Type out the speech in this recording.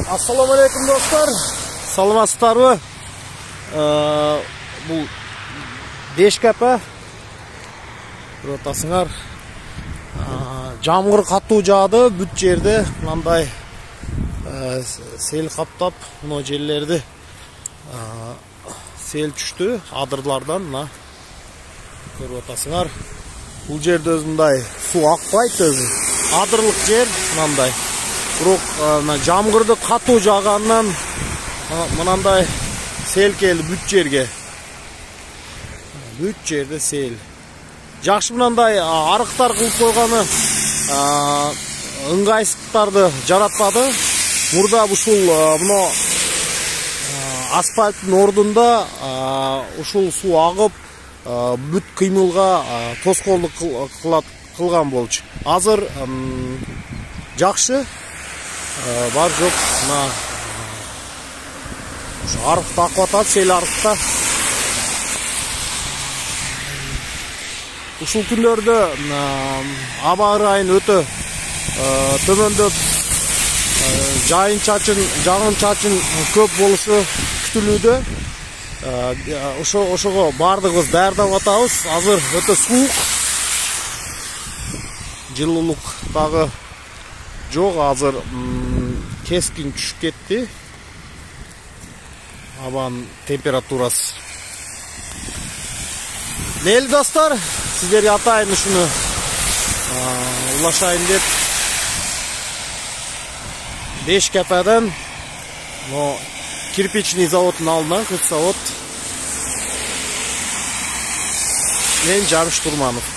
Assalamu alaikum dostlar. Salamatsыздарбы? Бұл Бешкапа. Ротасыңар. Жамғыр катуу жаады, бүт жерде мындай сел каптап, мына жерлерди сел түштү адырлардан, мына көрүп атасыңар. Бул жерде өзүндай суу акпайт өзү. Адырлык жер мындай. Бирок жамгырды катуу жаагандан мынандай сел келди бүт жерге. Бүт жерде сел. Жакшы мынандай арыктар кылып койгону ыңгайсыздыктарды жаратпады. Мурда ушул мына асфальттын ордунда ушул суу агып бүт кыймылга тоскоолдук кылган болчу. Азыр жакшы бар жок, мына арыкта акып атат, сел арыкта. Ушул күндөрдө аба ырайын өтө төмөндөп жагын чачын көп болушу күтүлүүдө. Ошого бардыгыбыз даярдап атабыз. Азыр өтө суук. Жылуулук дагы жок, азыр кескин түшүп кетти. Абанын температурасы. Мейли достор, сиздерге атайын ушуну улашайын деп Бешкападан кирпичный заводдун алдынан, кырк завод. Мен Жамиш Турманов.